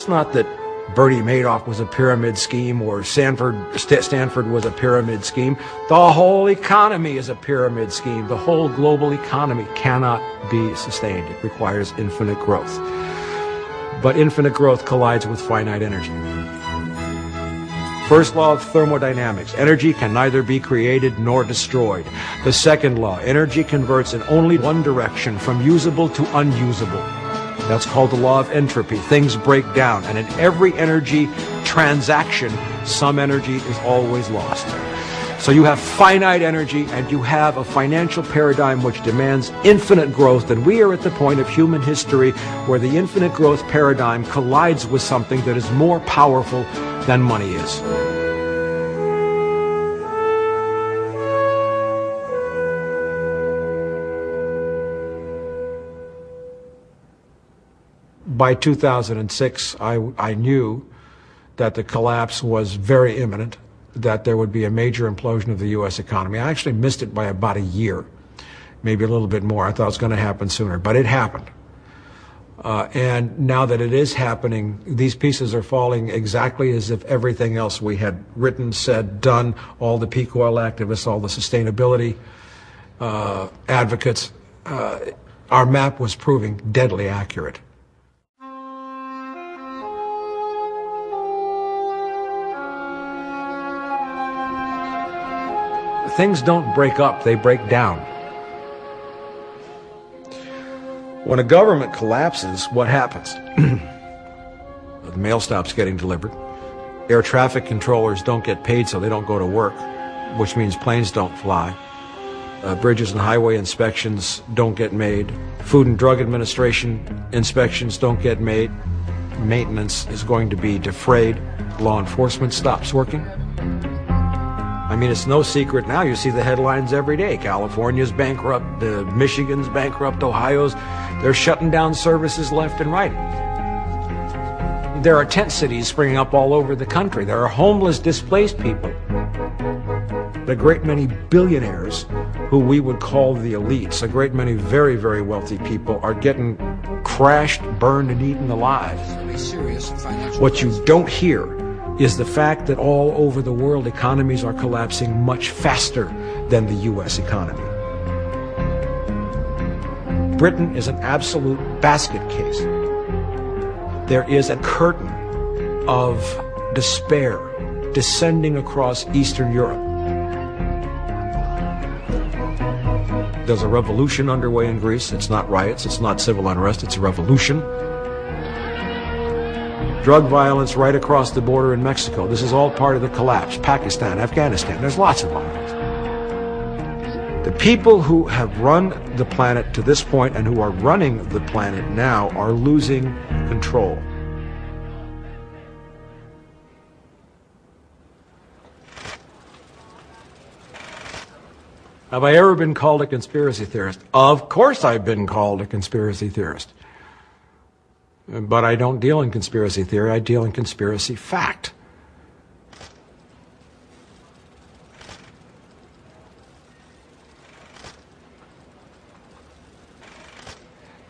It's not that Bernie Madoff was a pyramid scheme or Stanford was a pyramid scheme. The whole economy is a pyramid scheme. The whole global economy cannot be sustained. It requires infinite growth. But infinite growth collides with finite energy. First law of thermodynamics, energy can neither be created nor destroyed. The second law, energy converts in only one direction, from usable to unusable. That's called the law of entropy. Things break down, and in every energy transaction, some energy is always lost. So you have finite energy, and you have a financial paradigm which demands infinite growth, and we are at the point of human history where the infinite growth paradigm collides with something that is more powerful than money is. By 2006, I knew that the collapse was very imminent, that there would be a major implosion of the U.S. economy. I actually missed it by about a year, maybe a little bit more. I thought it was going to happen sooner, but it happened. And now that it is happening, these pieces are falling exactly as if everything else we had written, said, done, all the peak oil activists, all the sustainability advocates, our map was proving deadly accurate. Things don't break up, they break down. When a government collapses, what happens? The mail stops getting delivered. Air traffic controllers don't get paid, so they don't go to work, which means planes don't fly. Bridges and highway inspections don't get made. Food and Drug Administration inspections don't get made. Maintenance is going to be defrayed. Law enforcement stops working. I mean, it's no secret now. You see the headlines every day. California's bankrupt, Michigan's bankrupt, Ohio's. They're shutting down services left and right. There are tent cities springing up all over the country. There are homeless, displaced people. A great many billionaires, who we would call the elites, a great many very, very wealthy people, are getting crashed, burned, and eaten alive. What you don't hear is the fact that all over the world economies are collapsing much faster than the U.S. economy. Britain is an absolute basket case. There is a curtain of despair descending across Eastern Europe. There's a revolution underway in Greece. It's not riots, it's not civil unrest, it's a revolution. Drug violence right across the border in Mexico. This is all part of the collapse. Pakistan, Afghanistan, there's lots of violence. The people who have run the planet to this point and who are running the planet now are losing control. Have I ever been called a conspiracy theorist? Of course I've been called a conspiracy theorist. But I don't deal in conspiracy theory, I deal in conspiracy fact.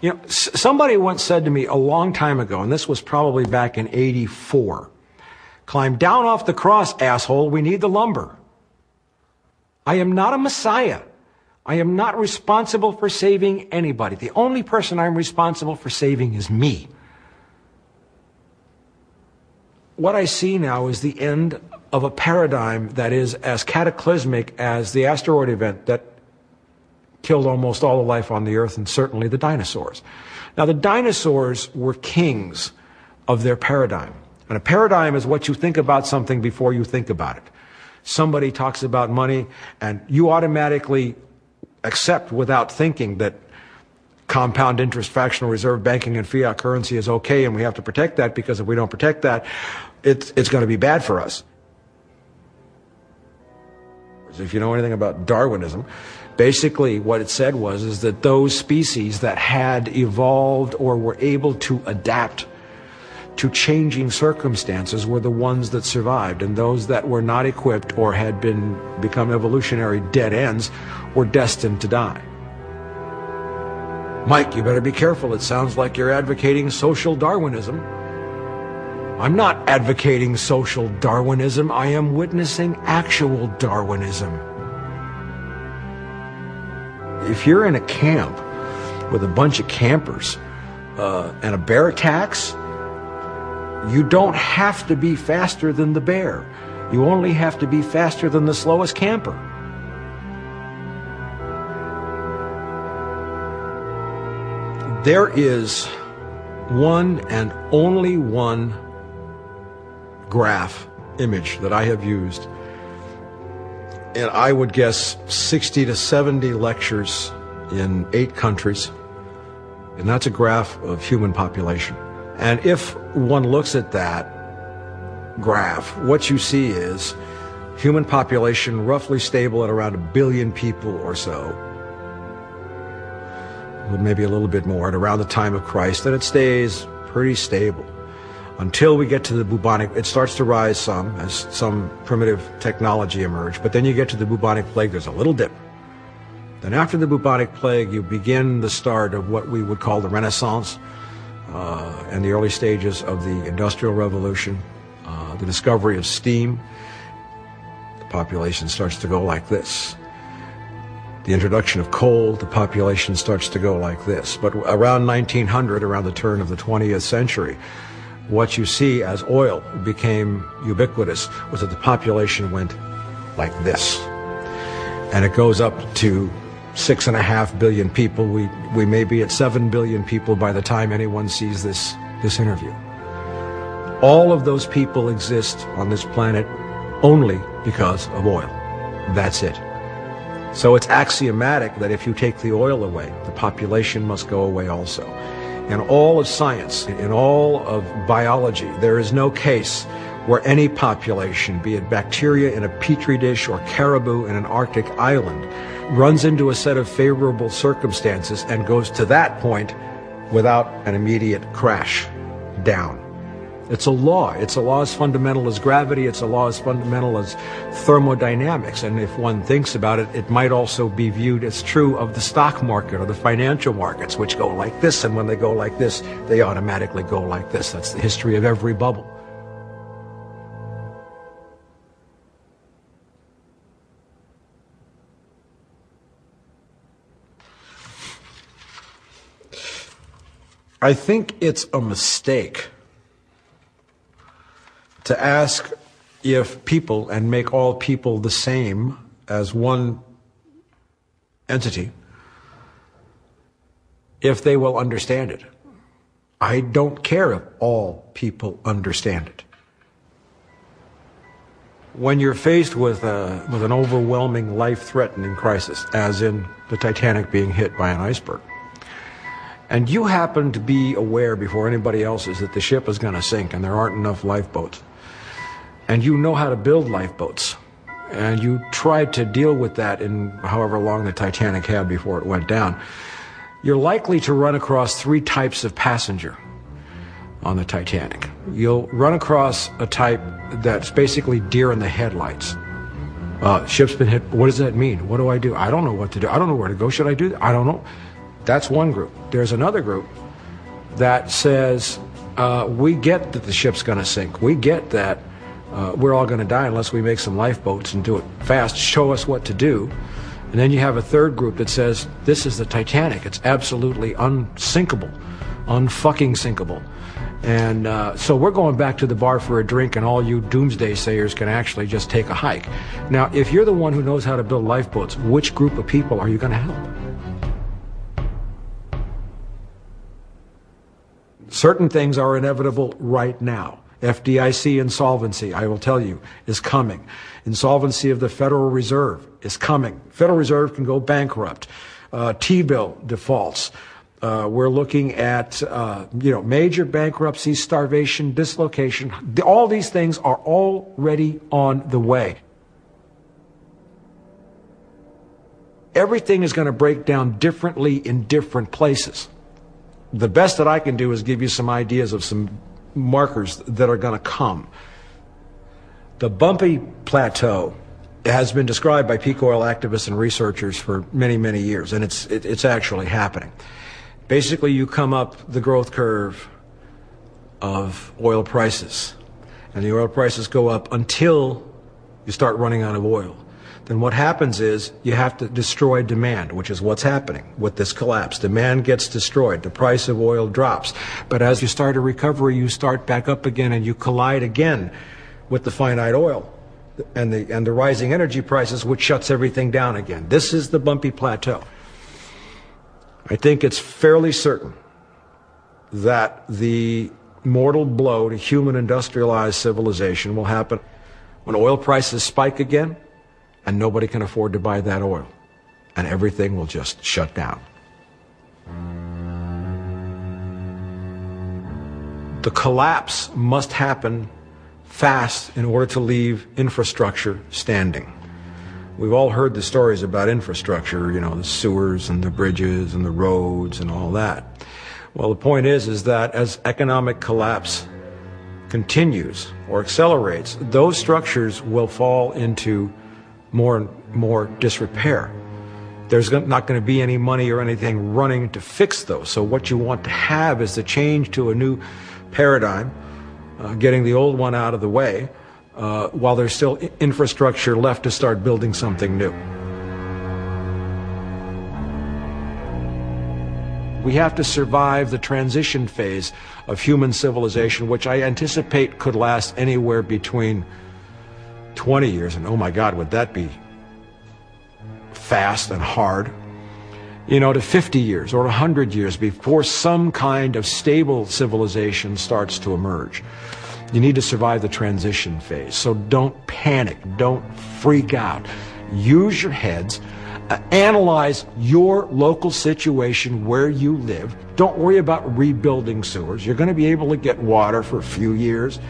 You know, somebody once said to me a long time ago, and this was probably back in '84, "Climb down off the cross, asshole, we need the lumber." I am not a messiah. I am not responsible for saving anybody. The only person I'm responsible for saving is me. What I see now is the end of a paradigm that is as cataclysmic as the asteroid event that killed almost all the life on the earth, and certainly the dinosaurs. Now, the dinosaurs were kings of their paradigm. And a paradigm is what you think about something before you think about it. Somebody talks about money, and you automatically accept without thinking that compound interest, fractional reserve banking, and fiat currency is okay, and we have to protect that, because if we don't protect that, it's going to be bad for us. If you know anything about Darwinism, basically what it said is that those species that had evolved or were able to adapt to changing circumstances were the ones that survived, and those that were not equipped or had become evolutionary dead ends were destined to die. Mike, you better be careful. It sounds like you're advocating social Darwinism. I'm not advocating social Darwinism. I am witnessing actual Darwinism. If you're in a camp with a bunch of campers and a bear attacks, you don't have to be faster than the bear. You only have to be faster than the slowest camper. There is one and only one graph image that I have used, and I would guess 60 to 70 lectures in 8 countries, and that's a graph of human population. And if one looks at that graph, what you see is human population roughly stable at around 1 billion people or so, maybe a little bit more, at around the time of Christ, and it stays pretty stable until we get to the bubonic. It starts to rise some as some primitive technology emerged, but then you get to the bubonic plague, there's a little dip. Then after the bubonic plague, you begin the start of what we would call the Renaissance and the early stages of the Industrial Revolution, the discovery of steam. The population starts to go like this. The introduction of coal, the population starts to go like this. But around 1900, around the turn of the 20th century, what you see as oil became ubiquitous was that the population went like this. And it goes up to 6.5 billion people. We may be at 7 billion people by the time anyone sees this interview. All of those people exist on this planet only because of oil. That's it. So it's axiomatic that if you take the oil away, the population must go away also. In all of science, in all of biology, there is no case where any population, be it bacteria in a petri dish or caribou in an Arctic island, runs into a set of favorable circumstances and goes to that point without an immediate crash down. It's a law. It's a law as fundamental as gravity. It's a law as fundamental as thermodynamics. And if one thinks about it, it might also be viewed as true of the stock market or the financial markets, which go like this. And when they go like this, they automatically go like this. That's the history of every bubble. I think it's a mistake to ask if people, and make all people the same as one entity, if they will understand it. I don't care if all people understand it. When you're faced with an overwhelming life-threatening crisis, as in the Titanic being hit by an iceberg, and you happen to be aware before anybody else is that the ship is going to sink and there aren't enough lifeboats, and you know how to build lifeboats, and you tried to deal with that in however long the Titanic had before it went down, you're likely to run across 3 types of passenger on the Titanic. You'll run across a type that's basically deer in the headlights. Ship's been hit. What does that mean? What do I do? I don't know what to do. I don't know where to go. Should I do that? I don't know. That's one group. There's another group that says, we get that the ship's going to sink. We get that we're all going to die unless we make some lifeboats and do it fast. Show us what to do. And then you have a third group that says, this is the Titanic. It's absolutely unsinkable, unfucking sinkable. And so we're going back to the bar for a drink, and all you doomsday sayers can actually just take a hike. Now, if you're the one who knows how to build lifeboats, which group of people are you going to help? Certain things are inevitable right now. FDIC insolvency, I will tell you, is coming. Insolvency of the Federal Reserve is coming. Federal Reserve can go bankrupt. T-bill defaults. We're looking at major bankruptcy, starvation, dislocation. All these things are already on the way. Everything is going to break down differently in different places. The best that I can do is give you some ideas of some markers that are going to come. The bumpy plateau has been described by peak oil activists and researchers for many, many years, and it's actually happening. Basically, you come up the growth curve of oil prices, and the oil prices go up until you start running out of oil, then what happens is you have to destroy demand, which is what's happening with this collapse. Demand gets destroyed, the price of oil drops, but as you start a recovery, you start back up again and you collide again with the finite oil and the rising energy prices, which shuts everything down again. This is the bumpy plateau. I think it's fairly certain that the mortal blow to human industrialized civilization will happen when oil prices spike again and nobody can afford to buy that oil, and everything will just shut down. The collapse must happen fast in order to leave infrastructure standing. We've all heard the stories about infrastructure, you know, the sewers and the bridges and the roads and all that. Well, the point is that as economic collapse continues or accelerates, those structures will fall into more and more disrepair. There's not going to be any money or anything running to fix those. So what you want to have is the change to a new paradigm, getting the old one out of the way, while there's still infrastructure left to start building something new. We have to survive the transition phase of human civilization, which I anticipate could last anywhere between 20 years, and oh my God, would that be fast and hard, you know, to 50 years or 100 years before some kind of stable civilization starts to emerge. You need to survive the transition phase. So don't panic, don't freak out. Use your heads, analyze your local situation where you live. Don't worry about rebuilding sewers. You're going to be able to get water for a few years.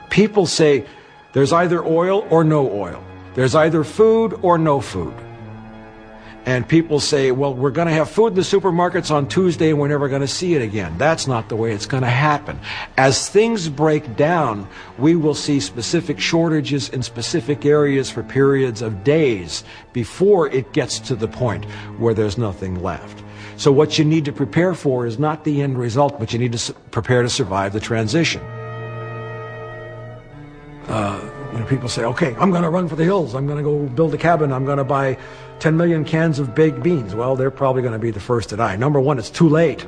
People say there's either oil or no oil. There's either food or no food. And people say, well, we're going to have food in the supermarkets on Tuesday and we're never going to see it again. That's not the way it's going to happen. As things break down, we will see specific shortages in specific areas for periods of days before it gets to the point where there's nothing left. So what you need to prepare for is not the end result, but you need to prepare to survive the transition. People say, okay, I'm going to run for the hills. I'm going to go build a cabin. I'm going to buy 10 million cans of baked beans. Well, they're probably going to be the first to die. Number one, it's too late.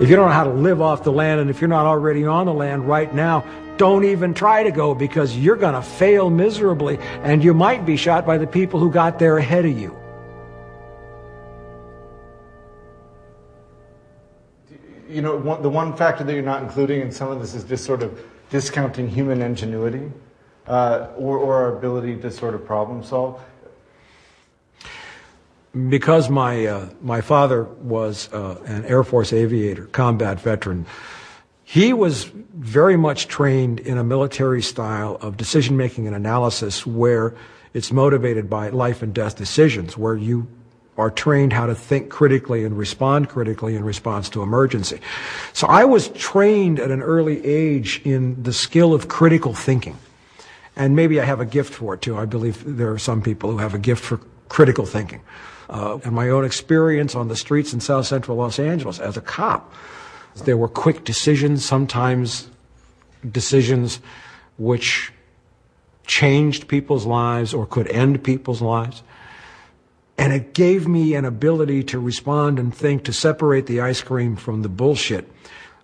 If you don't know how to live off the land, and if you're not already on the land right now, don't even try to go, because you're going to fail miserably, and you might be shot by the people who got there ahead of you. You know, the one factor that you're not including in some of this is just sort of discounting human ingenuity or our ability to sort of problem solve. Because my father was an Air Force aviator, combat veteran, he was very much trained in a military style of decision-making and analysis where it's motivated by life and death decisions, where you are trained how to think critically and respond critically in response to emergency. So I was trained at an early age in the skill of critical thinking. And maybe I have a gift for it too. I believe there are some people who have a gift for critical thinking. And my own experience on the streets in South Central Los Angeles as a cop, there were quick decisions, sometimes decisions which changed people's lives or could end people's lives. And it gave me an ability to respond and think, to separate the ice cream from the bullshit.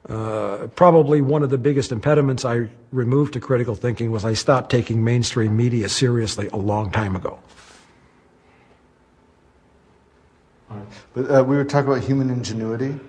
Probably one of the biggest impediments I removed to critical thinking was I stopped taking mainstream media seriously a long time ago. But we were talking about human ingenuity.